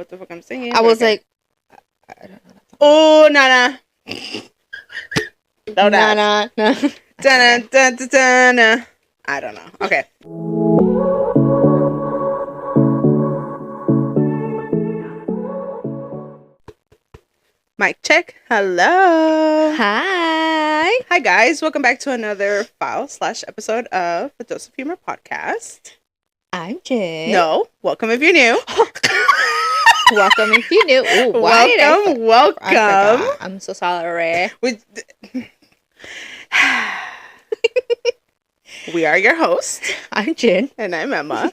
what the fuck I'm singing. I was like, I don't know. Oh, Nana. No, Nah. Dun, dun, dun, dun, dun. I don't know. Okay. Mic check. Hello. Hi. Hi, guys. Welcome back to another file/episode of the Dose of Humor podcast. I'm Jen. No. Welcome if you're new. Welcome if you're new. Ooh, why welcome. I'm so sorry. We are your hosts. I'm Jen. And I'm Emma.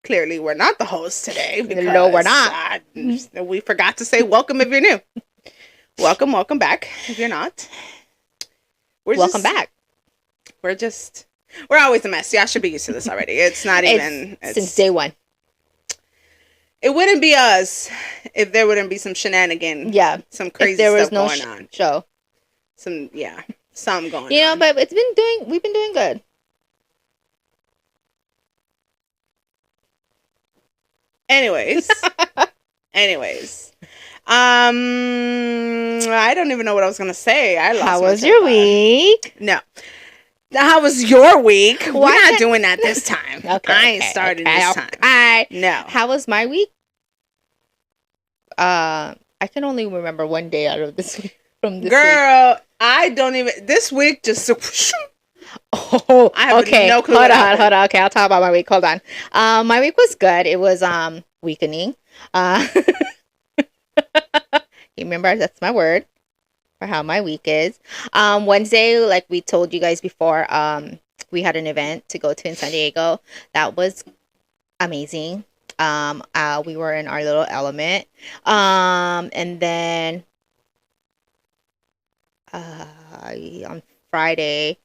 Clearly, we're not the hosts today. Because, no, we're not. We forgot to say welcome if you're new. Welcome back if you're not. Welcome back. We're always a mess. Y'all should be used to this already. It's not even... since day one. It wouldn't be us if there wouldn't be some shenanigans. Yeah. Some crazy stuff going on. Show. Some going on. You know, but we've been doing good. Anyways. I don't even know what I was going to say. How was your week? No. How was your week? We're not doing that this time. Okay, I ain't starting this time. No. How was my week? I can only remember one day out of this week. Girl, week. I don't even... This week just... Oh, I have no clue. Hold on. Okay, I'll talk about my week. Hold on. My week was good. It was weakening. You remember, that's my word for how my week is. Wednesday, like we told you guys before, we had an event to go to in San Diego. That was amazing. We were in our little element. And then on Friday,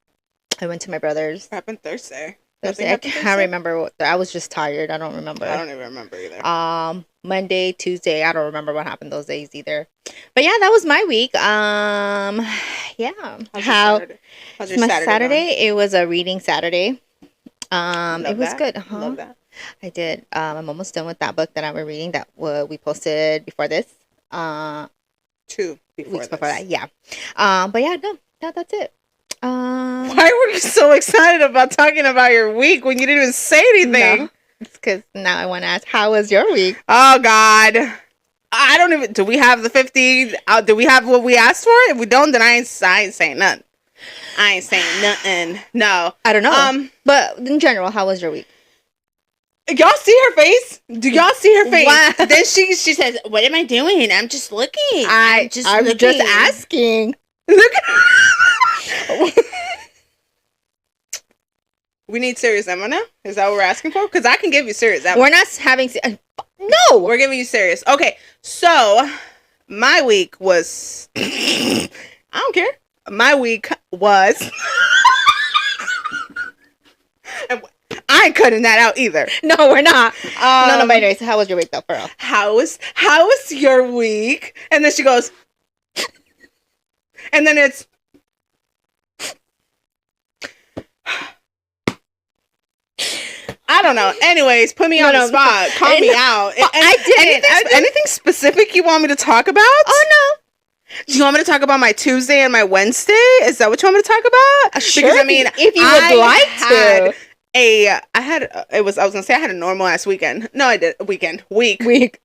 I went to my brother's. What happened Thursday? I can't remember. I was just tired. I don't remember. I don't even remember either. Monday, Tuesday. I don't remember what happened those days either. But yeah, that was my week. Yeah. How's your Saturday? It was a reading Saturday. It was good. Love that. I did. I'm almost done with that book that I'm reading that we posted before this. 2 weeks before that. Yeah. But yeah, no, that's it. Why were you so excited about talking about your week when you didn't even say anything? No, it's because now I want to ask, how was your week? Oh, God. I don't even... Do we have the 50? Do we have what we asked for? If we don't, then I ain't saying nothing. I ain't saying nothing. No. I don't know. But in general, how was your week? Y'all see her face? Do y'all see her face? Wow. Then she says, "What am I doing? I'm just looking. I'm just asking." Look at We need serious Emma now? Is that what we're asking for? Because I can give you serious Emma. We're not having... No! We're giving you serious. Okay, so my week was... I don't care. My week was... I ain't cutting that out either. No, we're not. No, but anyways, how was your week though, for real? How was your week? And then she goes... And then it's... I don't know. Anyways, put me on the spot. Call me out. I didn't. Anything specific you want me to talk about? Oh, no. Do you want me to talk about my Tuesday and my Wednesday? Is that what you want me to talk about? Sure. Because, I mean, if you would like to. I was going to say I had a normal ass weekend. No, I did. Week.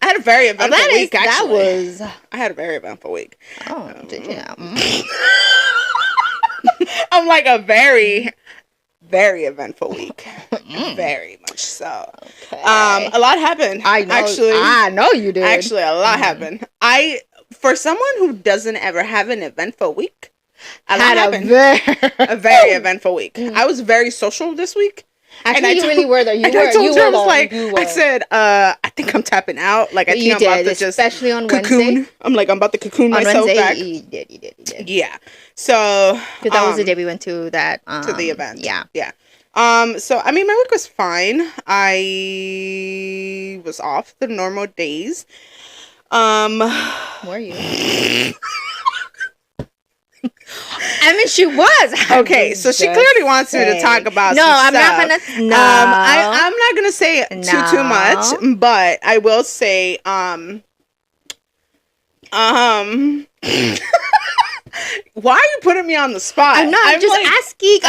I had a very eventful week, actually. I had a very eventful week. Oh, did you? I'm like a very... very eventful week. Very much so. Okay. A lot happened. I know you did. Actually, a lot happened. For someone who doesn't ever have an eventful week, a very eventful week. I was very social this week. Actually, you really were though. I said, I think I'm tapping out. Like, I think I'm about to just... Especially on cocoon. Wednesday. I'm like, I'm about to cocoon myself back. You did. Yeah. So... Because that was the day we went to that... to the event. Yeah. So, I mean, my week was fine. I was off the normal days. Were you? I mean, she was. Okay, so she clearly wants me to talk about. No, some I'm stuff. not gonna. No, I'm not gonna say too much, but I will say, why are you putting me on the spot? I'm not. I'm just like, asking.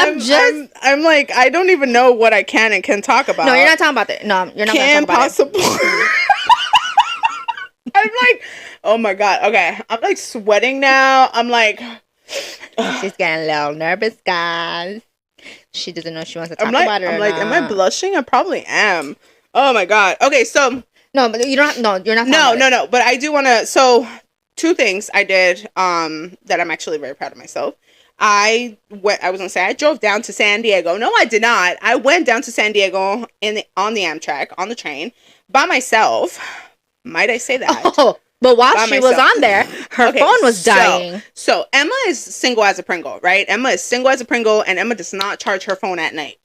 I'm like, I don't even know what I can and can talk about. No, you're not talking about that. No, you're not. Can talk about possible. I'm like, oh my god. Okay, I'm like sweating now. I'm like, she's getting a little nervous, guys. She doesn't know she wants to talk about it. I'm like, am I blushing? I probably am. Oh my god. Okay, so no, but you don't. No, you're not. No. But I do want to. So 2 things I did that I'm actually very proud of myself. I drove down to San Diego. No, I did not. I went down to San Diego on the Amtrak, on the train, by myself. Might I say that? Oh, but while she was on there, her phone was dying. So Emma is single as a Pringle, right? Emma is single as a Pringle, and Emma does not charge her phone at night.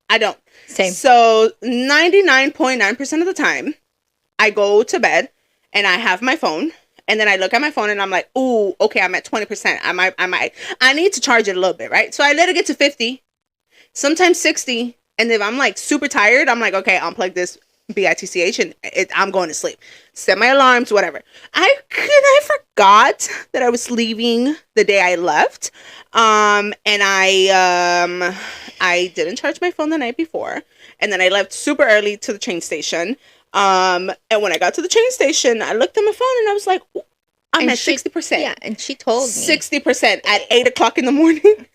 I don't. Same. So 99.9% of the time, I go to bed, and I have my phone. And then I look at my phone and I'm like, ooh, okay, I'm at 20%. I need to charge it a little bit, right? So I let it get to 50, sometimes 60. And if I'm like super tired, I'm like, okay, unplug this BITCH and I'm going to sleep. Set my alarms, whatever. I forgot that I was leaving the day I left. And I didn't charge my phone the night before. And then I left super early to the train station. And when I got to the train station, I looked at my phone and I was like, I'm at 60%. Yeah, and she told me 60% at 8:00 in the morning.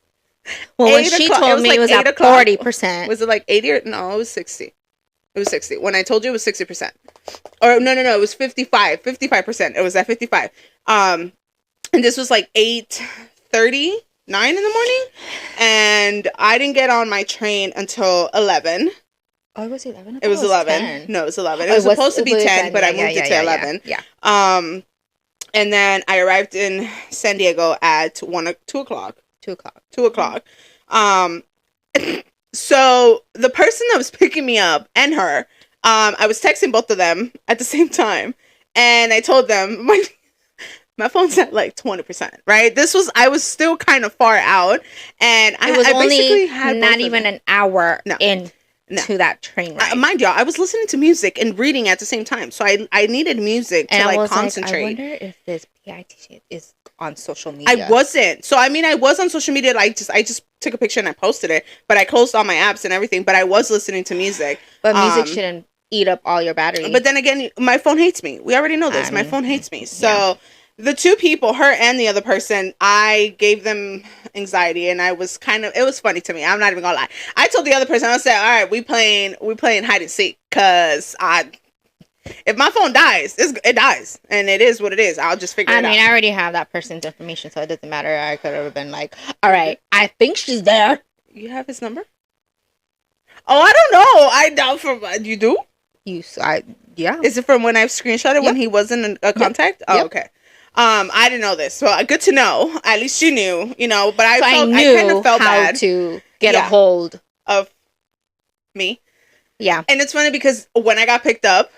Well, when she told me it was at 40%. Was it like 80 or no? It was 60. It was 60. When I told you it was 60%. Or no, it was 55. 55%. It was at 55. And this was like 8:39 in the morning, and I didn't get on my train until 11. Oh, it was 11? It was 11. 10. No, it was 11. It was supposed to be 10, but I moved it to 11. Yeah. And then I arrived in San Diego at 2 o'clock. 2 o'clock. 2 o'clock. So the person that was picking me up and her, I was texting both of them at the same time. And I told them, my phone's at like 20%, right? I was still kind of far out. And I basically had not even an hour to that train ride. Mind y'all, I was listening to music and reading at the same time, so I needed music to like concentrate. I wonder if this PIT is on social media. I wasn't. So I mean, I was on social media. I just took a picture and I posted it, but I closed all my apps and everything. But I was listening to music. But music shouldn't eat up all your battery. But then again, my phone hates me. We already know this. My phone hates me. So. The 2 people, her and the other person, I gave them anxiety, and it was funny to me. I'm not even gonna lie. I told the other person, I said, all right, we playing hide and seek, cause if my phone dies, it dies, and it is what it is. I'll just figure it out. I mean, I already have that person's information, so it doesn't matter. I could have been like, all right, I think she's there. You have his number? Oh, I don't know. I doubt you do? Yeah. Is it from when I've screenshotted when he wasn't a contact? Oh, okay. I didn't know this, so good to know. At least she knew, But I kind of felt how bad to get a hold of me. Yeah, and it's funny because when I got picked up,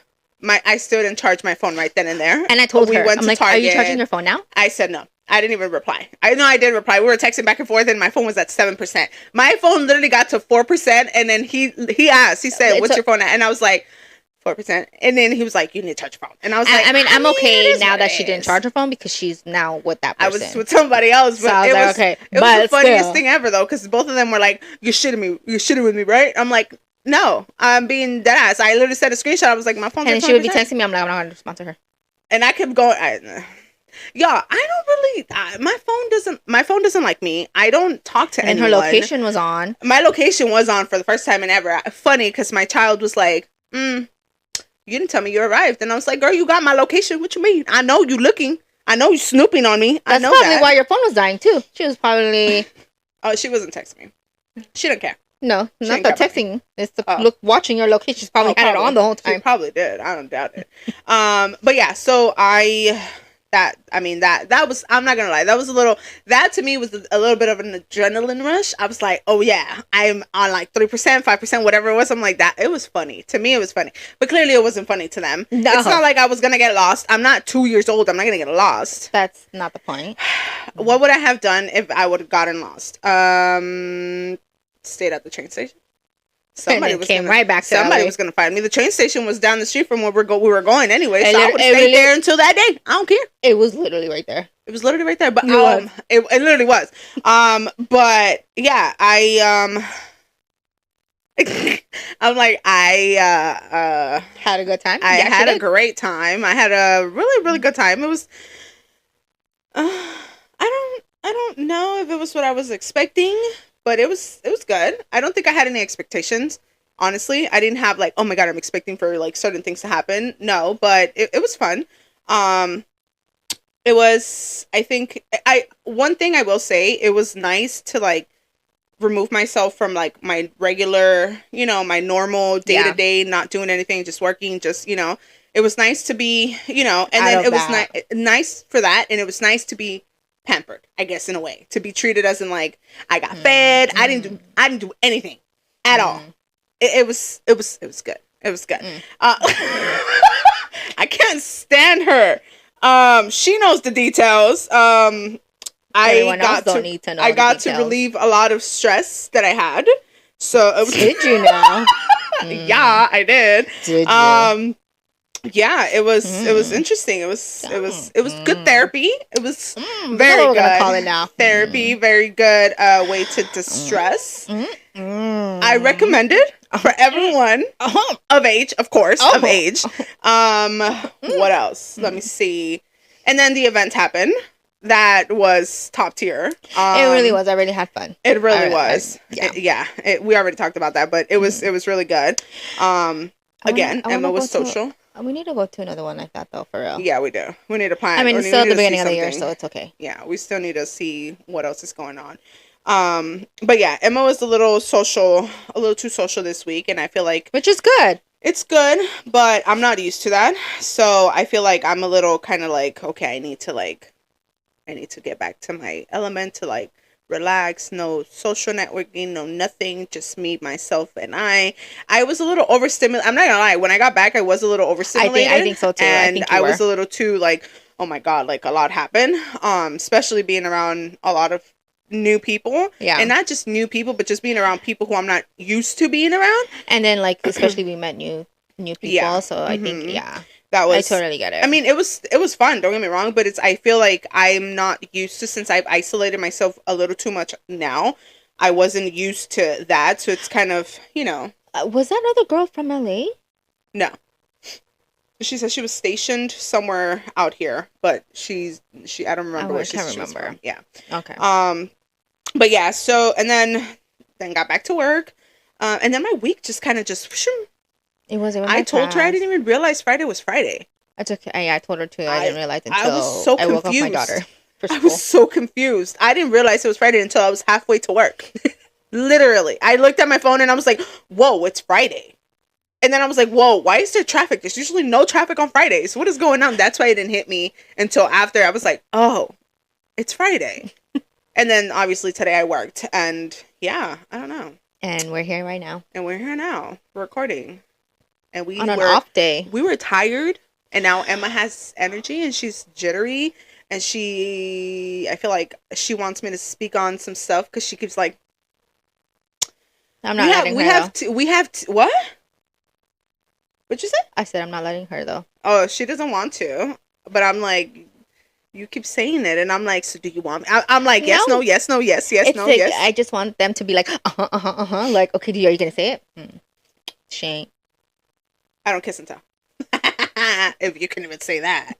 I still didn't charge my phone right then and there. And I told her, I'm like, Target. Are you charging your phone now? I said no. I didn't even reply. I know I did reply. We were texting back and forth, and my phone was at 7%. My phone literally got to 4%, and then he asked. He said, "What's your phone at?" And I was like, 4%. And then he was like, you need to charge your phone. And I was like, I'm okay now that she didn't charge her phone because she's now with that person. I was with somebody else. But so okay. It was the funniest thing ever, though, because both of them were like, you're shitting with me, right? I'm like, no, I'm being dead ass. I literally said a screenshot. I was like, my phone's at 20%. And she would be texting me. I'm like, I'm not going to respond to her. And I kept going. Y'all, I don't really. My phone doesn't like me. I don't talk to anyone. And her location was on. My location was on for the first time in ever. Funny, because my child was like, you didn't tell me you arrived. And I was like, girl, you got my location. What you mean? I know you looking. I know you snooping on me. That's probably why your phone was dying, too. She was probably... Oh, she wasn't texting me. She didn't care. No, not the texting. It's the watching your location. She probably had it on the whole time. She probably did. I don't doubt it. But yeah, so I that was, I'm not gonna lie, that was a little, that to me was a little bit of an adrenaline rush. I was like, oh yeah, I'm on like 3%, 5%, whatever it was. I'm like, that, it was funny to me, it was funny, but clearly it wasn't funny to them. No. It's not like I was gonna get lost. I'm not 2 years old. I'm not gonna get lost. That's not the point. What would I have done if I would have gotten lost? Stayed at the train station. Somebody was right back to somebody LA. was gonna find me. The train station was down the street from where we were going anyway, so It I would have stayed there until that day. I don't care. It was literally right there. It was literally right there, but It it literally was. But yeah, I'm like, Had a good time. I Yeah, had she a did. great time. I had a really, really good time. It was, I don't know if it was what I was expecting, but it was good. I don't think I had any expectations. Honestly, I didn't have like, oh my God, I'm expecting for like certain things to happen. No, but it was fun. It was, I think, one thing I will say, it was nice to like remove myself from like my regular, my normal day to day, not doing anything, just working, just, it was nice to be, and then it was nice for that. And it was nice to be pampered, I guess, in a way, to be treated as in like, I got fed. I didn't do anything at all. It was good. It was good. I can't stand her. She knows the details. Everyone else don't need to know I the got to details. relieve a lot of stress that I had. So it was, Did you know? yeah, I did. Did you? Yeah, it was interesting. It was good therapy. It was very We're good. gonna call it now. Therapy, very good way to distress. I recommend it for everyone of age, of course, of age. What else? Let me see. And then the event happened. That was top tier. It really was. I really had fun. It really was. Yeah. We already talked about that, but it was really good. Again, Emma was social. We need to go to another one like that though, for real. Yeah, we do. We need to plan. I mean, it's still at the beginning of the year, so it's okay. Yeah, we still need to see what else is going on. But yeah, Emma was a little too social this week, and I feel like, which is good. It's good, but I'm not used to that. So I feel like I'm a little kind of like, okay, I need to get back to my element, to like relax, no social networking, no nothing, just me, myself, and I was a little overstimulated. I'm not gonna lie, when I got back, I was a little overstimulated. I think so too. And I was a little too like, oh my God, like a lot happened. Especially being around a lot of new people. Yeah. And not just new people, but just being around people who I'm not used to being around. And then like, especially we met new people. Yeah. So I think, that was, I totally get it. I mean, it was fun, don't get me wrong, but I feel like I'm not used to, since I've isolated myself a little too much now. I wasn't used to that, so it's kind of, was that other girl from LA? No. She said she was stationed somewhere out here, but I don't remember where she was from. Yeah. Okay. But yeah, so, and then got back to work, and then my week just kind of It was. I told her I didn't even realize Friday was Friday. That's okay. Yeah, I told her too. I didn't realize until I was so confused. I woke up my daughter for school. I was so confused. I didn't realize it was Friday until I was halfway to work. Literally. I looked at my phone and I was like, whoa, it's Friday. And then I was like, whoa, why is there traffic? There's usually no traffic on Fridays. What is going on? That's why it didn't hit me until after. I was like, oh, it's Friday. And then obviously today I worked. And yeah, I don't know. And we're here right now. Recording. And we on an off day. We were tired, and now Emma has energy, and she's jittery, and I feel like she wants me to speak on some stuff because she keeps like, I'm not letting her. We have what? What'd you say? I said I'm not letting her though. Oh, she doesn't want to, but I'm like, you keep saying it, and I'm like, so do you want me? I'm like, yes, no, yes, no, yes, yes, no, yes. I just want them to be like, like, okay, are you gonna say it? Shane. I don't kiss and tell. If you can even say that.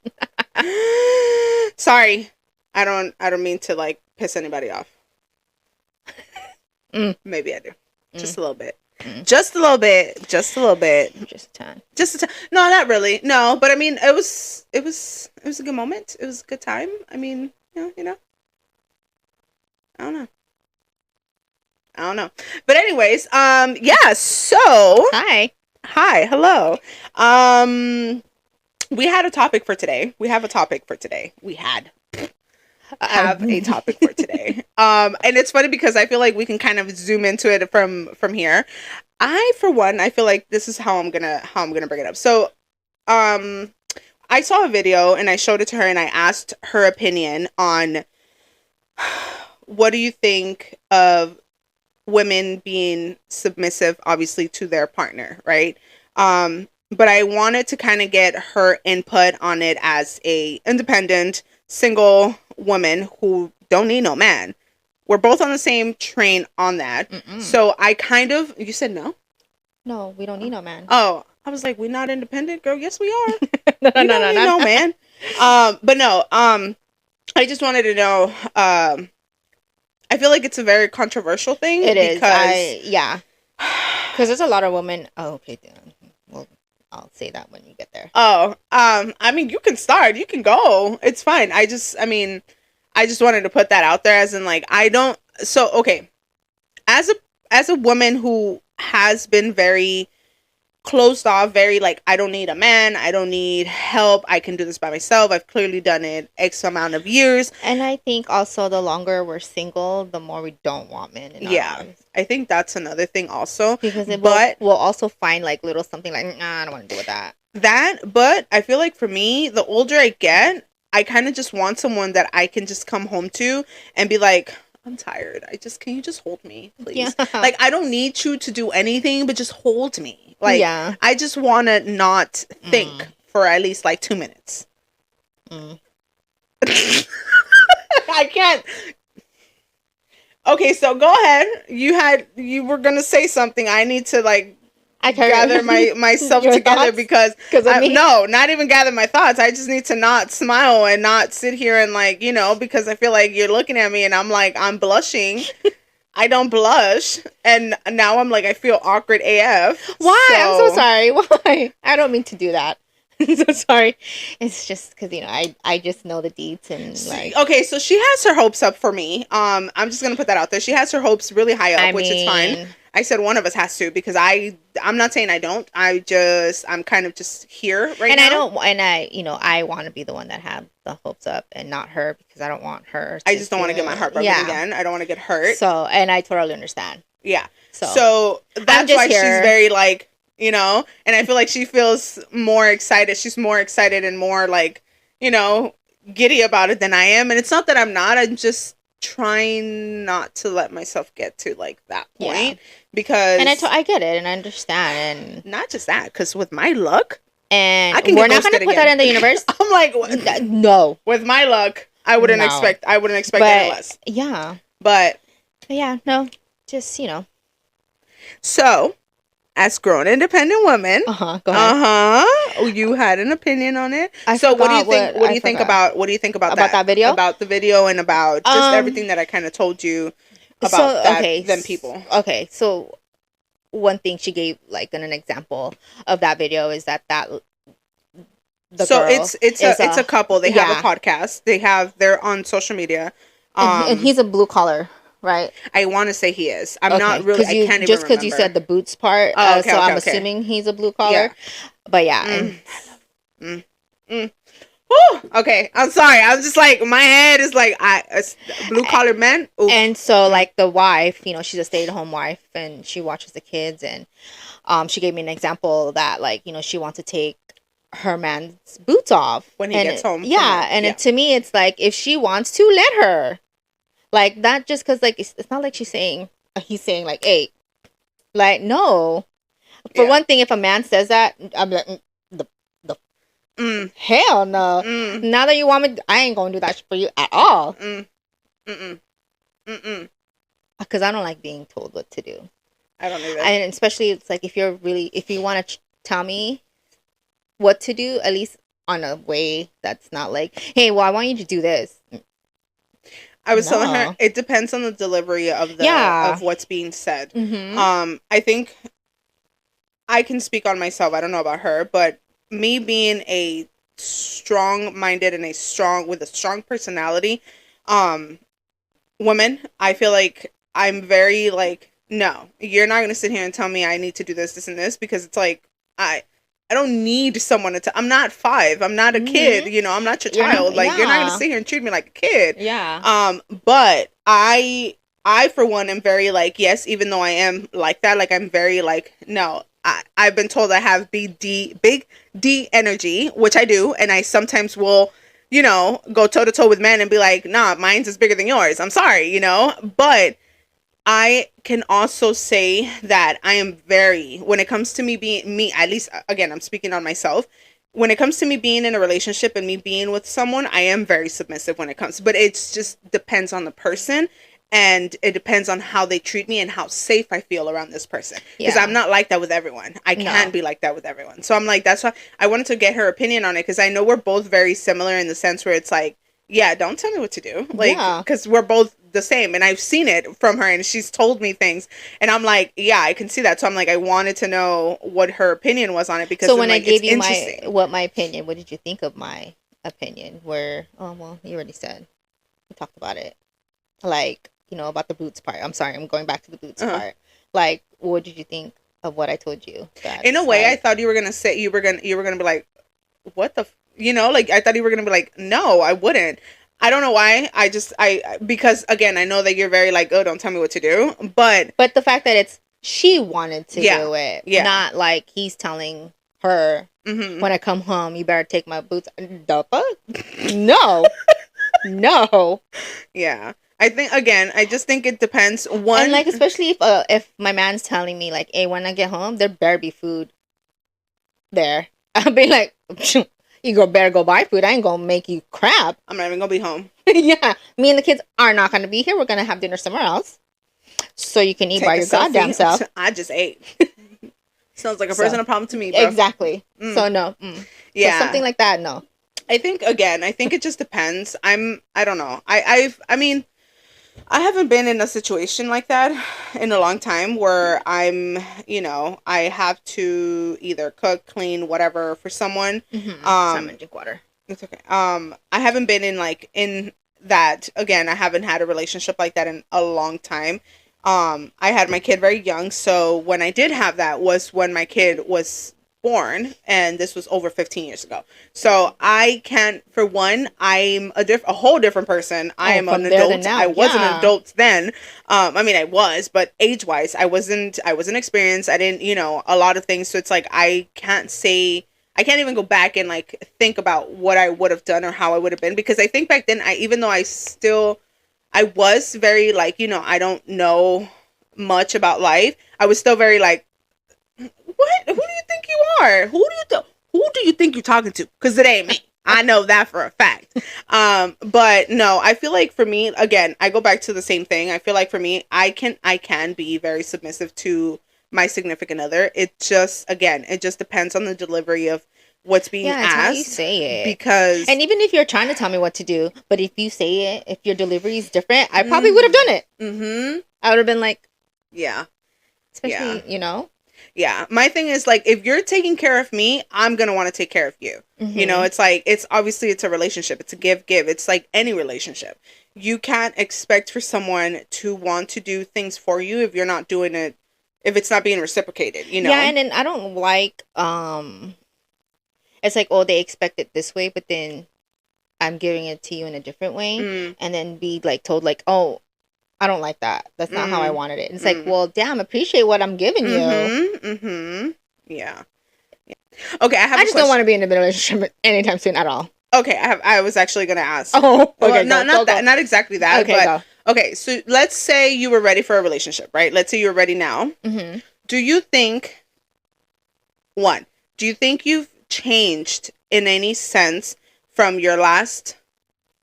Sorry. I don't mean to like piss anybody off. Maybe I do. Just a little bit. Just a little bit. Just a little bit. Just a ton. Just a ton. No, not really. No, but I mean, it was a good moment. It was a good time. I mean, you know. I don't know. But anyways, yeah, so Hi, hello. we had a topic for today. We have a topic for today. We have a topic for today. And it's funny because I feel like we can kind of zoom into it from here. For one, I feel like this is how I'm gonna bring it up. So, I saw a video and I showed it to her and I asked her opinion on what do you think of women being submissive, obviously, to their partner, right? But I wanted to kind of get her input on it as a independent, single woman who don't need no man. We're both on the same train on that. Mm-mm. So I kind of... You said no? No, we don't need no man. Oh, I was like, we're not independent, girl. Yes, we are. No, man. But no. I just wanted to know. I feel like it's a very controversial thing. It is. Because there's a lot of women. Oh, okay. Well, I'll say that when you get there. Oh, I mean, you can start. You can go. It's fine. I just wanted to put that out there as in like, I don't. So, okay. As a woman who has been very closed off, very like, I don't need a man, I don't need help, I can do this by myself, I've clearly done it X amount of years. And I think also the longer we're single, the more we don't want men in our lives. I think that's another thing also, because we'll also find like little something like, I don't want to deal with that. But I feel like for me, the older I get, I kind of just want someone that I can just come home to and be like, I'm tired, can you just hold me, please? Yeah. Like, I don't need you to do anything, but just hold me. Like, I just want to not think for at least like 2 minutes. I can't. Okay, so go ahead. You were going to say something. I need to like gather myself together because no, not even gather my thoughts. I just need to not smile and not sit here and like, because I feel like you're looking at me and I'm like, I'm blushing. I don't blush, and now I'm like, I feel awkward AF. Why? So... I'm so sorry. Why? I don't mean to do that. I'm so sorry. It's just because, I just know the deeds and like... Okay, so she has her hopes up for me. I'm just going to put that out there. She has her hopes really high up, which is fine. I said one of us has to because I'm not saying I don't. I'm kind of just here right now. I want to be the one that had the hopes up and not her because I don't want her. I just don't want to get my heart broken again. I don't want to get hurt. So, and I totally understand. Yeah. So that's why she's very like, and I feel like she feels more excited. She's more excited and more like, giddy about it than I am. And it's not that I'm not. I'm just trying not to let myself get to like that point because I get it and I understand, and not just that, because with my luck, and we're not going to put that in the universe. I'm like, no, with my luck, I wouldn't expect any less. Yeah, but no, just So, as grown independent women, go ahead. You had an opinion on it. What do you think? What do you think about that video? About the video and about just everything that I kind of told you about them people. Okay, so one thing she gave like an example of that video is that it's a couple. They have a podcast. They're on social media. And he's a blue collar. Right. I want to say he is. I'm not really. I can't even just because you said the boots part. So I'm assuming he's a blue collar. Yeah. But yeah. Woo! Okay, I'm sorry. I'm just like, my head is like, blue collar men. Ooh. And so like the wife, she's a stay-at-home wife and she watches the kids, and she gave me an example that like, she wants to take her man's boots off when he gets home. Yeah, and to me it's like, if she wants to, let her. Like, not just because, like, it's not like he's saying, like, hey, like, no. For one thing, if a man says that, I'm like, hell no. Now that you want me, I ain't going to do that for you at all. Because I don't like being told what to do. I don't either. And especially, it's like, if you want to tell me what to do, at least on a way that's not like, hey, well, I want you to do this. I was telling her it depends on the delivery of of what's being said. Mm-hmm. I think I can speak on myself. I don't know about her, but me being a strong-minded and with a strong personality, woman, I feel like I'm very like, no, you're not gonna sit here and tell me I need to do this, and this, because it's like I don't need someone to I'm not 5. I'm not a kid, you know. I'm not your child. Like, you're not going to sit here and treat me like a kid. Yeah. But I for one am very like, yes, even though I am like that, like I'm very like, no, I've been told I have big D energy, which I do, and I sometimes will, you know, go toe to toe with men and be like, nah, mine's is bigger than yours. I'm sorry, you know, but I can also say that I am very, when it comes to me being me, at least again, I'm speaking on myself. When it comes to me being in a relationship and me being with someone, I am very submissive when it comes, but it's just depends on the person, and it depends on how they treat me and how safe I feel around this person. Because I'm not like that with everyone. I can't be like that with everyone. So I'm like, that's why I wanted to get her opinion on it, because I know we're both very similar in the sense where it's like, yeah, don't tell me what to do. Like, because we're both the same, and I've seen it from her, and she's told me things, and I'm like, yeah, I can see that. So I'm like, I wanted to know what her opinion was on it, because so when like, I gave you my opinion, what did you think of my opinion? Where, oh well, you already said, we talked about it, like, you know, about the boots part. I'm sorry, I'm going back to the boots part. Like, what did you think of what I told you? In a way, I thought you were gonna say you were gonna be like, what the you know, like, I thought you were gonna be like, no, I wouldn't. I don't know why. Because again, I know that you're very like, oh, don't tell me what to do. But the fact that it's she wanted to do it, not like he's telling her, when I come home, you better take my boots. The fuck? No, no. Yeah, I think again, I just think it depends. One, and like, especially if my man's telling me like, hey, when I get home, there better be food there. I'll be like, you better go buy food. I ain't gonna make you crap. I'm not even gonna be home. Yeah, me and the kids are not gonna be here. We're gonna have dinner somewhere else, so you can eat by your goddamn self. I just ate. Sounds like a personal problem to me, bro. Exactly. So no. Yeah, so something like that. No. I think it just depends. I don't know. I mean, I haven't been in a situation like that in a long time where I'm, you know, I have to either cook, clean, whatever for someone. Someone drink water. It's okay. I haven't been in that, again, I haven't had a relationship like that in a long time. I had my kid very young, so when I did have that was when my kid was born, and this was over 15 years ago. So I can't, for one, I'm a whole different person. I am an adult. I was an adult then. I mean, I was, but age-wise, I wasn't experienced. I didn't, you know, a lot of things. So it's like, I can't even go back and like think about what I would have done or how I would have been, because I think back then, even though I was very like, you know, I don't know much about life, I was still very like, what? Who do you think you are? Who do you think you're talking to? Because it ain't me. I know that for a fact. But no, I feel like for me, again, I go back to the same thing. I feel like for me, I can be very submissive to my significant other. It just depends on the delivery of what's being asked. How you say it. Because, and even if you're trying to tell me what to do, but if you say it, if your delivery is different, I probably would have done it. I would have been like, yeah. Especially, you know. Yeah, my thing is like, if you're taking care of me, I'm gonna want to take care of you. You know, it's like, it's obviously, it's a relationship. It's a give. It's like any relationship. You can't expect for someone to want to do things for you if you're not doing it, if it's not being reciprocated. You know. Yeah, and then I don't like it's like, oh, they expect it this way, but then I'm giving it to you in a different way, and then be like told like, oh, I don't like that. That's not how I wanted it. It's like, well, damn, appreciate what I'm giving you. Yeah. Okay, I just don't want to be in a relationship anytime soon at all. Okay, I was actually gonna ask. Oh, okay. Well, not exactly that. Okay, but okay. So let's say you were ready for a relationship, right? Let's say you're ready now. Do you think you've changed in any sense from your last?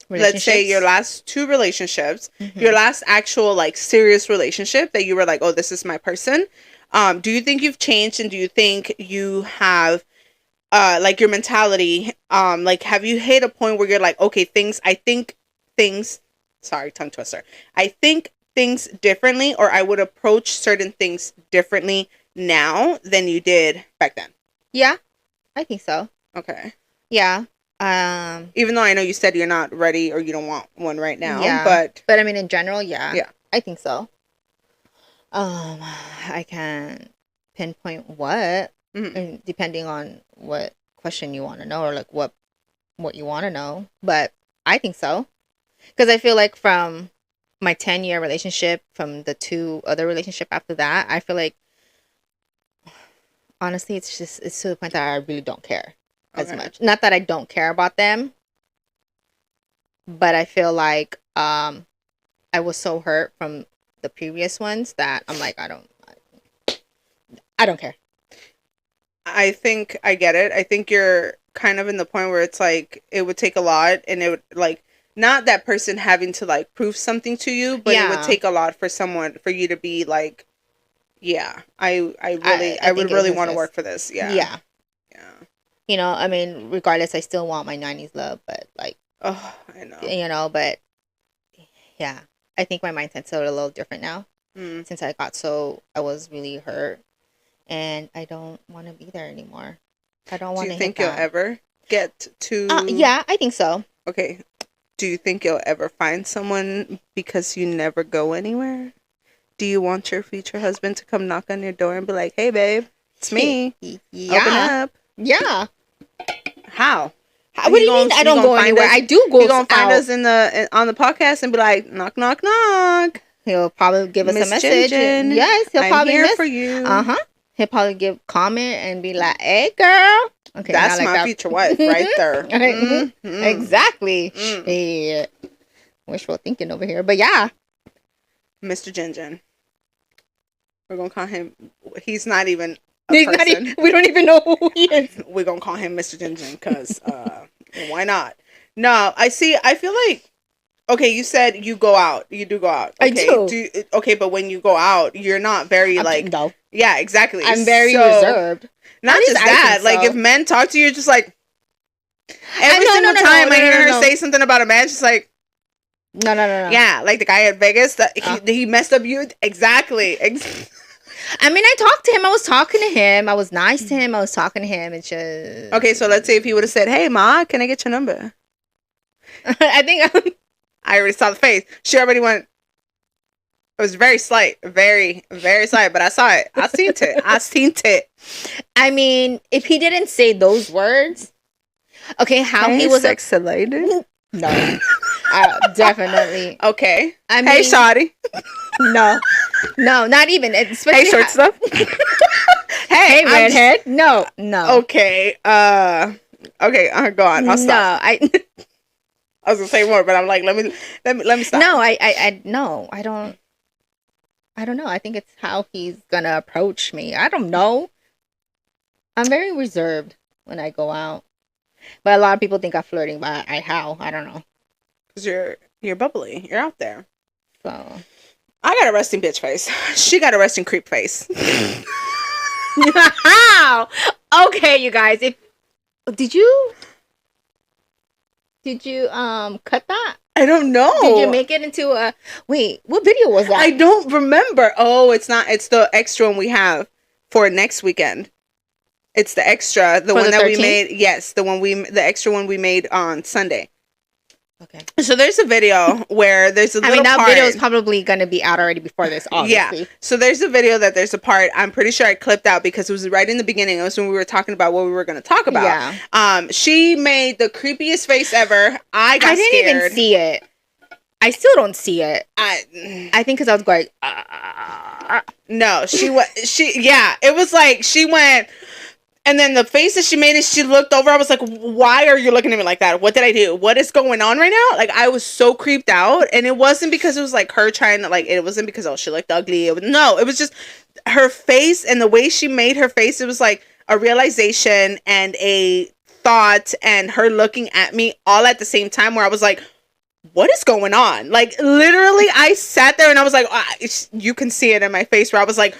Let's say your last 2 relationships, your last actual like serious relationship that you were like, oh, this is my person. Do you think you've changed, and do you think you have, like your mentality, like have you hit a point where you're like, okay, sorry, tongue twister. I think things differently, or I would approach certain things differently now than you did back then? Yeah, I think so. Okay. Yeah. Even though I know you said you're not ready or you don't want one right now, but I mean, in general, yeah, I think so. I can't pinpoint what. and depending on what question you want to know or like what you want to know. But I think so, because I feel like from my 10-year relationship, from the 2 other relationship after that, I feel like honestly it's to the point that I really don't care as much. Not that I don't care about them, but I feel like I was so hurt from the previous ones that I'm like, I don't care. I think I get it. I think you're kind of in the point where it's like it would take a lot, and it would like not that person having to like prove something to you, but it would take a lot for you to be like, yeah, I would really want to work for this. Yeah. You know, I mean, regardless, I still want my 90s love, but like, oh, I know. You know, but yeah, I think my mindset's a little different now since I was really hurt, and I don't want to be there anymore. I don't want to. Do you think you'll ever get to? Yeah, I think so. Okay. Do you think you'll ever find someone because you never go anywhere? Do you want your future husband to come knock on your door and be like, "Hey, babe, it's me. Yeah. Open up." Yeah. How? What do you mean I don't go anywhere? I do go. He's gonna find us on the podcast and be like, "Knock, knock, knock." He'll probably give us a message. Jen, yes, he'll probably here for you. He'll probably comment and be like, "Hey, girl." Okay, that's my future wife right there. Exactly. Shit. Wishful thinking over here, but yeah, Mr. Jen. We're gonna call him. He's not even. We don't even know who he is. We're gonna call him Mr. Jen because why not? No, I feel like, okay, you said you go out. You do go out. Okay, I do. Okay, but when you go out, you're not very like. No. Yeah, exactly. I'm very reserved. Not just that. Like if men talk to you, just like every single time I hear her say something about a man, just like. No. Yeah, like the guy at Vegas that he messed up you. Exactly. I mean, I talked to him. I was talking to him. I was nice to him. I was talking to him. It's just... Okay, so let's say if he would have said, "Hey, Ma, can I get your number?" I think... I already saw the face. She already went... It was very slight. Very, very slight. But I saw it. I seen it. I mean, if he didn't say those words... Okay, how he was... sex-related? No. Definitely. Okay. I mean, hey, shawty. No, not even. Hey, short stuff. hey, redhead. No. Okay. Okay. Go on. I'll stop. I was gonna say more, but I'm like, let me stop. No, I don't know. I think it's how he's gonna approach me. I don't know. I'm very reserved when I go out, but a lot of people think I'm flirting. But I don't know. Because you're bubbly. You're out there. So. I got a resting bitch face. She got a resting creep face. How? Okay, you guys. Did you cut that? I don't know. Did you make it into a... Wait, what video was that? I don't remember. Oh, it's not. It's the extra one we have for next weekend. It's the extra, the one that 13th? We made. Yes, the extra one we made on Sunday. Okay. So there's a video where there's a little that part. video is probably going to be out already before this, obviously. Yeah. So there's a video that there's a part, I'm pretty sure I clipped out because it was right in the beginning. It was when we were talking about what we were going to talk about. Yeah. She made the creepiest face ever. I didn't scared. Even see it. I still don't see it. I think because I was going... No, it was like she went... And then the face that she made as she looked over, I was like, why are you looking at me like that? What did I do? What is going on right now? Like, I was so creeped out. And it wasn't because it was like her trying to, like, it wasn't because, she looked ugly. No, it was just her face and the way she made her face. It was like a realization and a thought and her looking at me all at the same time where I was like, what is going on? Like, literally, I sat there and I was like, you can see it in my face where I was like,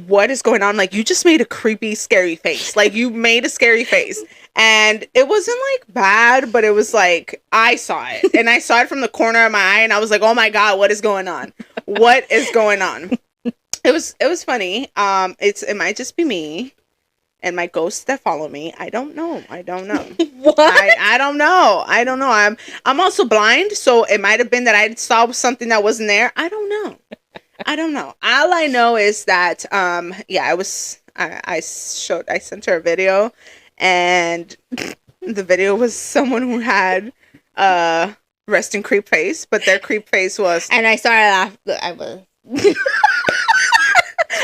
what is going on? Like, you just made a creepy, scary face. Like, you made a scary face. And it wasn't, like, bad, but it was, like, I saw it. And I saw it from the corner of my eye, and I was like, oh, my God, what is going on? What is going on? It was funny. It might just be me and my ghosts that follow me. I don't know. What? I don't know. I'm also blind, so it might have been that I saw something that wasn't there. I don't know. All I know is that, I was I sent her a video, and the video was someone who had resting creep face, but their creep face was. And I started laughing. I was.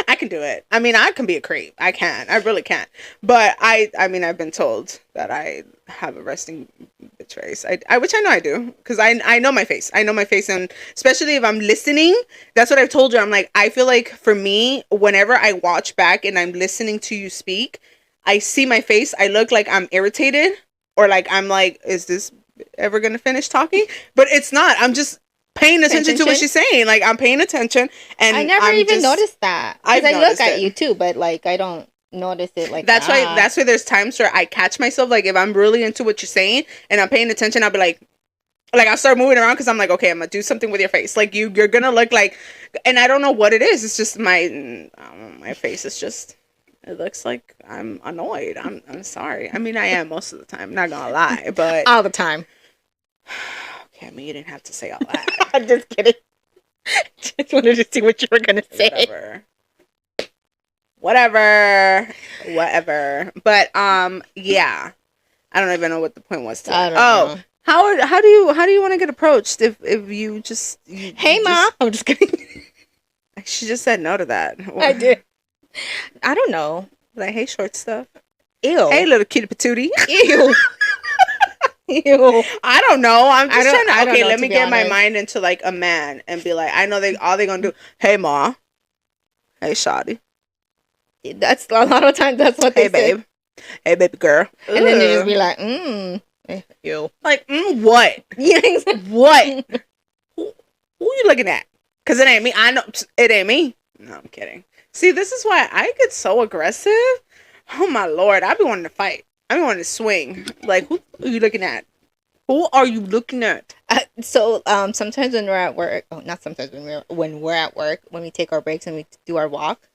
I can do it. I mean, I can be a creep. I can. I really can. But I mean, I've been told that I have a resting bitch face. I which I know I do, because I know my face. I know my face, and especially if I'm listening, that's what I've told you. I'm like, I feel like for me, whenever I watch back and I'm listening to you speak, I see my face. I look like I'm irritated, or like I'm like, is this ever gonna finish talking? But it's not. I'm just paying attention to what she's saying. Like, I'm paying attention, and I never even noticed that. Because I look at you too, but like I don't notice it like that's that. That's why there's times where I catch myself, like if I'm really into what you're saying and I'm paying attention, I'll be like I'll start moving around, because I'm like, okay, I'm gonna do something with your face. Like you're gonna look like, and I don't know what it is. It's just my face is just, it looks like I'm annoyed. I'm sorry. I mean, I am most of the time, not gonna lie, but all the time. Okay, I mean, you didn't have to say all that. I'm just kidding. Just wanted to see what you were gonna say. Whatever. But yeah, I don't even know what the point was. I don't know. How do you want to get approached if you just hey ma? I'm just kidding. She just said no to that. I did. I don't know. Like, hey, short stuff. Ew. Hey, little kitty patootie. Ew. Ew. I don't know. I'm just trying to. Okay, let me get honest. my mind into like a man and be like, I know they gonna do. Hey, ma. Hey, shawty. That's a lot of times. That's what they say. Babe. Hey, baby girl. And then they just be like, ew. Like, what? What? Who you looking at? Because it ain't me. I know it ain't me. No, I'm kidding. See, this is why I get so aggressive. Oh my Lord, I be wanting to fight. I be wanting to swing. Like, who are you looking at? Who are you looking at? So sometimes when we're at work, not sometimes when we're at work, when we take our breaks and we do our walk,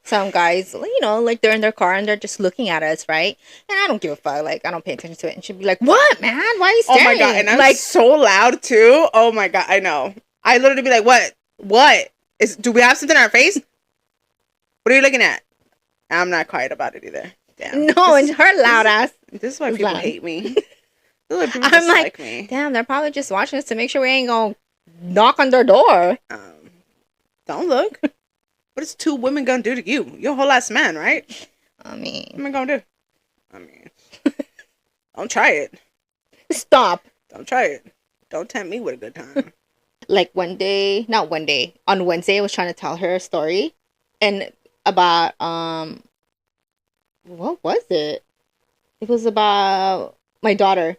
some guys, like they're in their car and they're just looking at us, right? And I don't give a fuck. Like, I don't pay attention to it. And she'd be like, "What, man? Why are you staring?" Oh my God, and I'm like so loud too. Oh my God, I know. I literally be like, "What? What is? Do we have something on our face? What are you looking at?" I'm not quiet about it either. Damn. No, and her loud ass. This is why people hate me. I'm like me. Damn, they're probably just watching us to make sure we ain't gonna knock on their door. Don't look. What is two women gonna do to you? You're a whole ass man, right? I mean, what am I gonna do? I mean, don't try it. Stop. Don't try it. Don't tempt me with a good time. Like on Wednesday, I was trying to tell her a story, and about what was it? It was about my daughter.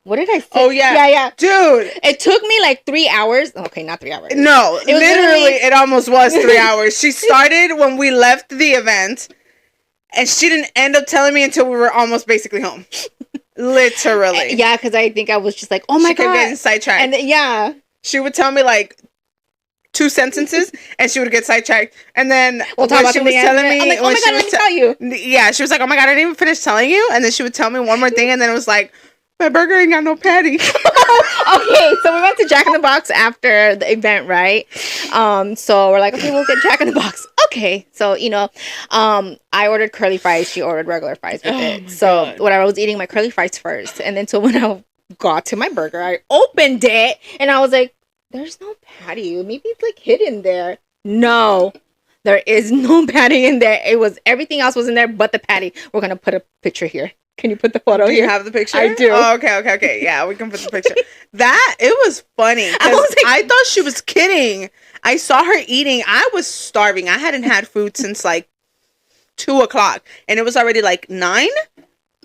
What did I say? Oh, yeah. Yeah. Dude. It took me like 3 hours. Okay, not 3 hours. No, it almost was 3 hours. She started when we left the event, and she didn't end up telling me until we were almost basically home. Literally. Yeah, because I think I was just like, oh my God. She kept getting sidetracked. And yeah. She would tell me like 2 sentences, and she would get sidetracked. And then we'll talk about she was telling me, I'm like, oh my God, let me tell you. Yeah, she was like, oh my God, I didn't even finish telling you. And then she would tell me one more thing, and then it was like, my burger ain't got no patty. Okay, so we went to Jack in the Box after the event, right? So we're like, okay, we'll get Jack in the Box. Okay, so I ordered curly fries. She ordered regular fries with it. So whatever, I was eating my curly fries first, and then so when I got to my burger, I opened it, and I was like, there's no patty. Maybe it's like hidden there. No, there is no patty in there. It was everything else was in there, but the patty. We're gonna put a picture here. Can you put the photo here? Do you have the picture? I do. Oh, okay. Yeah, we can put the picture. It was funny. I thought she was kidding. I saw her eating. I was starving. I hadn't had food since like 2:00, and it was already like 9.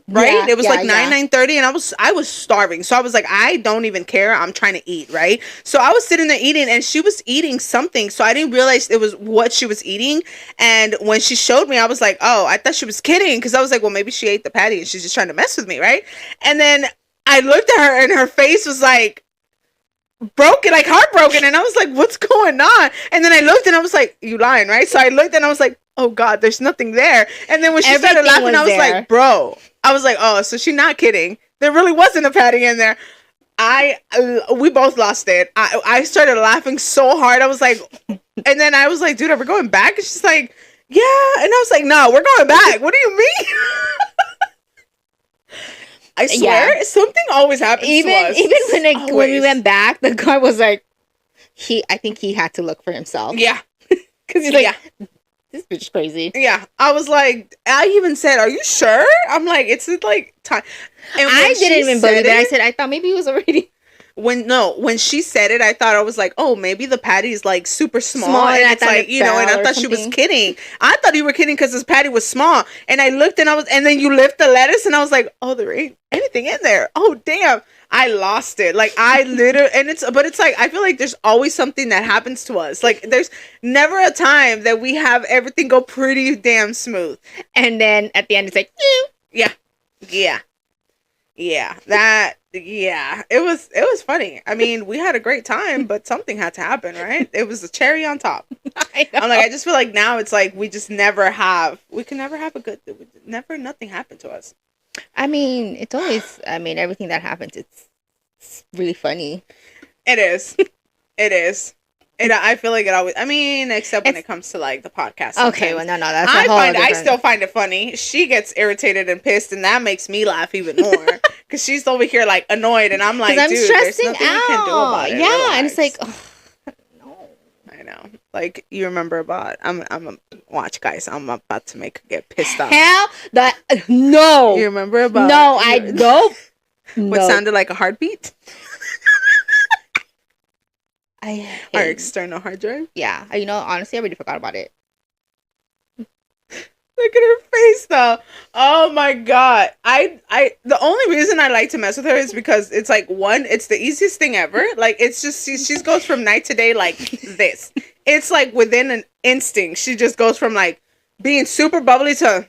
Right? Yeah, it was like 9:30, and I was starving. So I was like, I don't even care. I'm trying to eat, right? So I was sitting there eating, and she was eating something. So I didn't realize it was what she was eating. And when she showed me, I was like, oh, I thought she was kidding. Because I was like, well, maybe she ate the patty and she's just trying to mess with me, right? And then I looked at her, and her face was like broken, like heartbroken. And I was like, what's going on? And then I looked, and I was like, you lying, right? So I looked, and I was like, oh God, there's nothing there. And then when she started laughing, I was like, bro. I was like, oh, so she's not kidding. There really wasn't a patty in there. We both lost it. I started laughing so hard. I was like, and then I was like, dude, are we going back? And she's like, Yeah, and I was like, no, we're going back. What do you mean? I swear, something always happens to us. Even when we went back, the guy was like, I think he had to look for himself. Yeah. Because he's like, this bitch is crazy. Yeah. I was like, I even said, are you sure? I'm like, it's like time. And I didn't even believe it. I said, I thought maybe he was already. When she said it, I thought, I was like, oh, maybe the patty's like super small and it's like, you know, and I thought she was kidding. I thought you were kidding because this patty was small. And I looked and then you lift the lettuce and I was like, oh, there ain't anything in there. Oh, damn. I lost it. Like, I literally, but it's like, I feel like there's always something that happens to us. Like, there's never a time that we have everything go pretty damn smooth. And then at the end, it's like, yeah. It was funny. I mean, we had a great time, but something had to happen, right? It was the cherry on top. I'm like, I just feel like now it's like we can never have nothing happened to us. I mean, it's always, everything that happens, it's really funny. It is. And I feel like it always, except when it comes to like the podcast. Sometimes. Okay, well, no, that's I still find it funny. She gets irritated and pissed, and that makes me laugh even more. Because she's over here like annoyed, and I'm like, dude, there's nothing you can do about it. Yeah, Relax. and it's like, no. I know. Like, you remember about, watch, guys, I'm about to make her get pissed off. No. You remember about? No, I don't. What sounded like a heartbeat? Our external hard drive. Yeah, honestly, I really forgot about it. Look at her face, though. Oh my god! The only reason I like to mess with her is because it's like, one, it's the easiest thing ever. Like, it's just she goes from night to day like this. It's like within an instinct. She just goes from like being super bubbly to.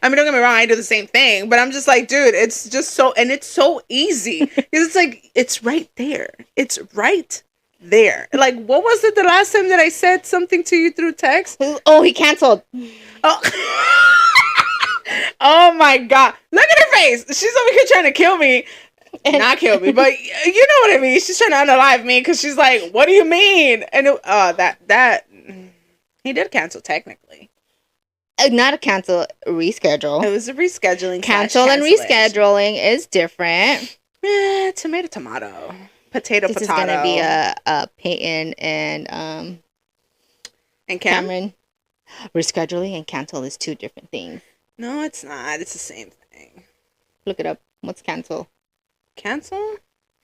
Don't get me wrong, I do the same thing, but I'm just like, dude, it's just so, and it's so easy. Because it's like, it's right there. It's right there. Like, what was it the last time that I said something to you through text? Oh, he canceled. Oh. Oh my god. Look at her face. She's over here trying to kill me. Not kill me, but you know what I mean. She's trying to unalive me because she's like, what do you mean? And that he did cancel technically. Not a cancel, reschedule. It was a rescheduling. Cancel and rescheduling is different. Tomato. Potato. This is gonna be a Peyton and Cameron. Rescheduling and cancel is two different things. No, it's not. It's the same thing. Look it up. What's cancel? Cancel?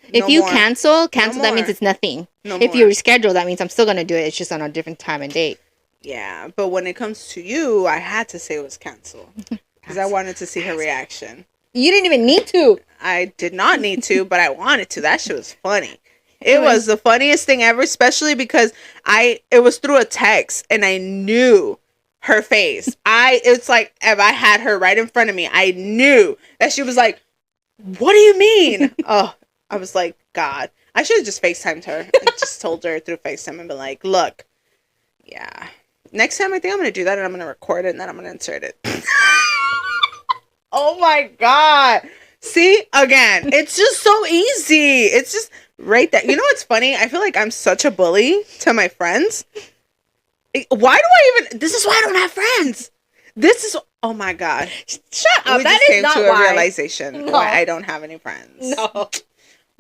If you cancel, that means it's nothing. If you reschedule, that means I'm still gonna do it. It's just on a different time and date. Yeah, but when it comes to you, I had to say it was cancel because I wanted to see her reaction. You didn't even need to. I did not need to, but I wanted to. That shit was funny. It was the funniest thing ever, especially because it was through a text and I knew her face. It's like if I had her right in front of me, I knew that she was like, what do you mean? Oh, I was like, God, I should have just FaceTimed her and just told her through FaceTime and been like, look, yeah. Next time I think I'm going to do that and I'm going to record it and then I'm going to insert it. Oh my God. See, again, it's just so easy. It's just right there. You know what's funny? I feel like I'm such a bully to my friends. Why do I even... This is why I don't have friends. This is... Oh my God. Shut up. We that just is came not to why. a realization why I don't have any friends. No.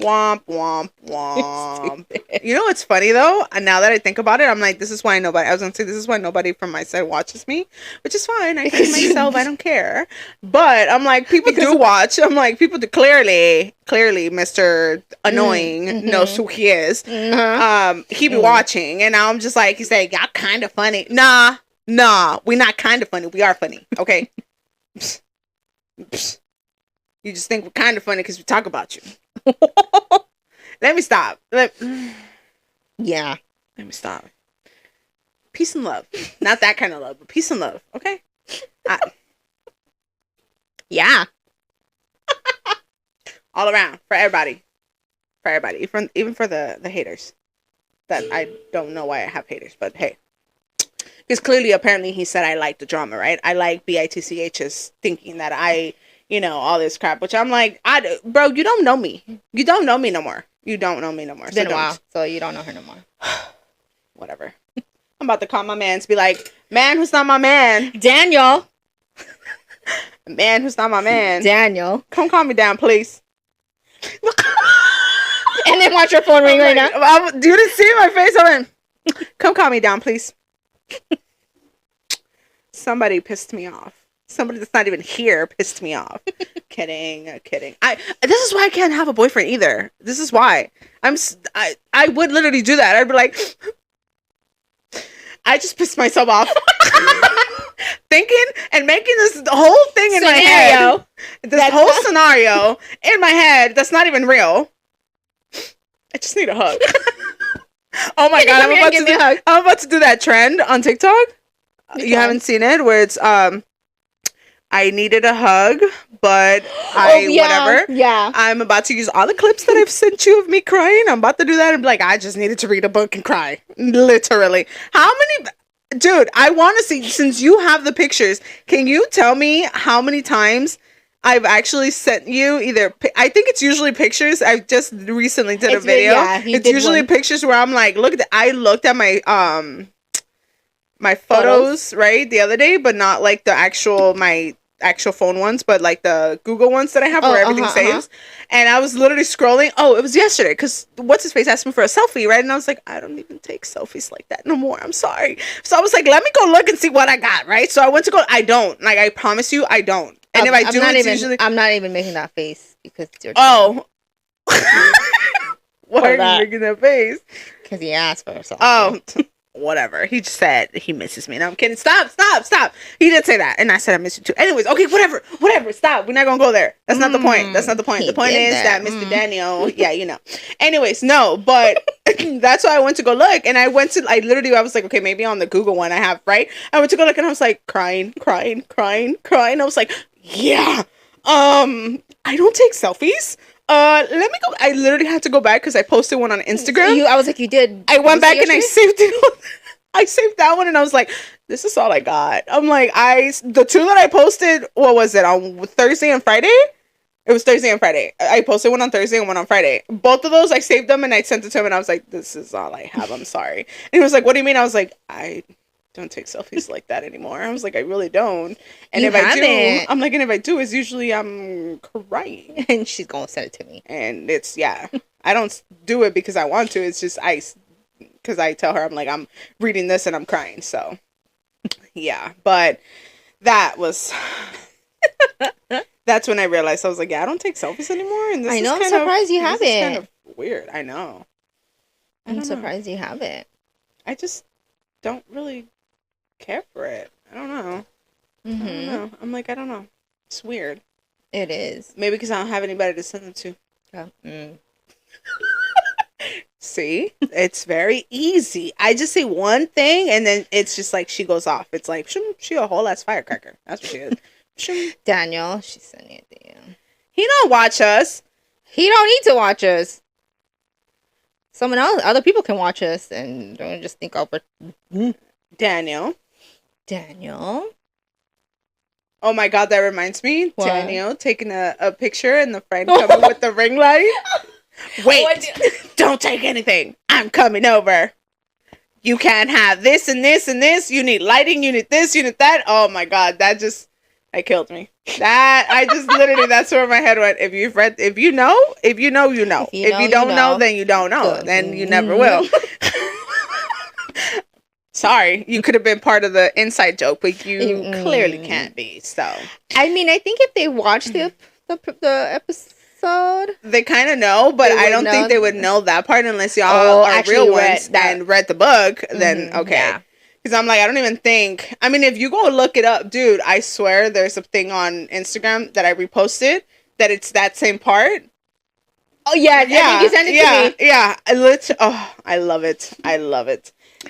Womp, womp, womp. You know what's funny, though? And now that I think about it, I'm like, this is why nobody... I was going to say, this is why nobody from my side watches me. Which is fine. I hate myself. I don't care. But I'm like, people do watch. I'm like, people do... Clearly, Mr. Annoying knows who he is. He be watching. And now I'm just like, he's like, y'all kind of funny. Nah, we not kind of funny. We are funny. Okay? You just think we're kind of funny because we talk about you. Let me stop. Let me stop. Peace and love. Not that kind of love, but peace and love. Okay? Yeah. All around. For everybody. Even for the haters. That I don't know why I have haters, but hey. Because clearly, apparently, he said I like the drama, right? I like BITCH's thinking that all this crap, which I'm like, bro, you don't know me. You don't know me no more. You don't know me no more. It's been a while, so you don't know her no more. Whatever. I'm about to call my man to be like, man who's not my man. Daniel. Man who's not my man. Daniel. Come calm me down, please. And then watch your phone ring right now. You didn't see my face. I went, come calm me down, please. Somebody pissed me off. Somebody that's not even here pissed me off. Kidding. This is why I can't have a boyfriend either. This is why. I would literally do that. I'd be like, I just pissed myself off. Thinking and making this whole thing in my head. This whole scenario in my head that's not even real. I just need a hug. Oh my God, I'm about to do that trend on TikTok. You haven't seen it, where it's I needed a hug, but whatever. Yeah. I'm about to use all the clips that I've sent you of me crying. I'm about to do that and be like, I just needed to read a book and cry. Literally. How many... Dude, I want to see, since you have the pictures, can you tell me how many times I've actually sent you either... I think it's usually pictures. I just recently did a video. It's usually pictures where I'm like, look, I looked at my my photos, right, the other day, but not like the actual phone ones, but like the Google ones that I have where everything saves. And I was literally scrolling. Oh, it was yesterday, because what's his face asked me for a selfie, right? And I was like, I don't even take selfies like that no more. I'm sorry. So I was like, let me go look and see what I got, right? So I went to go. I don't. Like, I promise you, I don't. And if I do, it's usually... I'm not even making that face because it's your... Oh. Why are you making that face? Because he asked for a selfie. Oh. Whatever. He just said he misses me. No, I'm kidding. Stop. He did say that. And I said I miss you too. Anyways, okay, whatever. Stop. We're not going to go there. That's not the point. The point is that Mr. Daniel, yeah, you know. Anyways, no, but that's why I went to go look. And I was like, okay, maybe on the Google one I have, right? I went to go look and I was like crying. I was like, yeah, I don't take selfies. Let me go. I literally had to go back because I posted one on Instagram. I was like, you did. I went back and I saved it. I saved that one and I was like, this is all I got. I'm like, the two that I posted, what was it, on Thursday and Friday? It was Thursday and Friday. I posted one on Thursday and one on Friday. Both of those, I saved them and I sent it to him and I was like, this is all I have. I'm sorry. And he was like, what do you mean? I was like, I don't take selfies like that anymore. I was like, I really don't. And if I do, it's usually I'm crying. And she's gonna send it to me. And it's, yeah. I don't do it because I want to. It's just because I tell her, I'm like, I'm reading this and I'm crying. So, yeah. But that was... That's when I realized, I was like, yeah, I don't take selfies anymore. And I'm surprised you have it. This is kind of weird. I know. I'm surprised you have it. I just don't really care for it. I don't know. Mm-hmm. I don't know. I'm like, I don't know. It's weird. It is. Maybe because I don't have anybody to send them to. Oh. Mm. See? It's very easy. I just say one thing and then it's just like she goes off. It's like, she a whole ass firecracker. That's what she is. Daniel, she's sending it to you. He don't watch us. He don't need to watch us. Other people can watch us and don't just think, oh, but Daniel. Oh my God, that reminds me. What? Daniel taking a picture and the friend coming with the ring light. Wait, don't take anything. I'm coming over. You can't have this and this and this. You need lighting. You need this. You need that. Oh my God, that killed me. Literally, that's where my head went. If you know, you know. If you don't know, then you don't know. Good. Then you never will. Sorry, you could have been part of the inside joke, but you clearly can't be. So, I mean, I think if they watch the episode, they kind of know, but I don't think they would know that part unless y'all are real ones and read the book. Then okay. Yeah. Because I'm like, I don't even think... I mean, if you go look it up, dude, I swear there's a thing on Instagram that I reposted that it's that same part. Oh, yeah. I think you sent it to me. Yeah. I love it.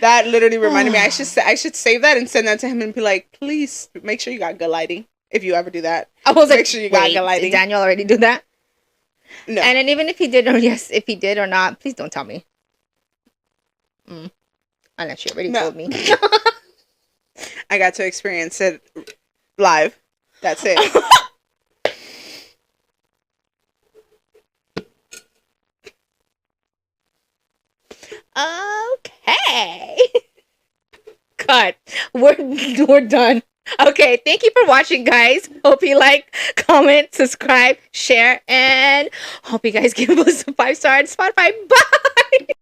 That literally reminded me. I should save that and send that to him and be like, please, make sure you got good lighting. If you ever do that. I was like, make sure you got good lighting. Did Daniel already do that? No. And then even if he did, if he did or not, please don't tell me. Unless you already told me. I got to experience it live. That's it. Okay. god. We're done. Okay, thank you for watching, guys. Hope you like, comment, subscribe, share, and hope you guys give us a 5-star on Spotify. Bye.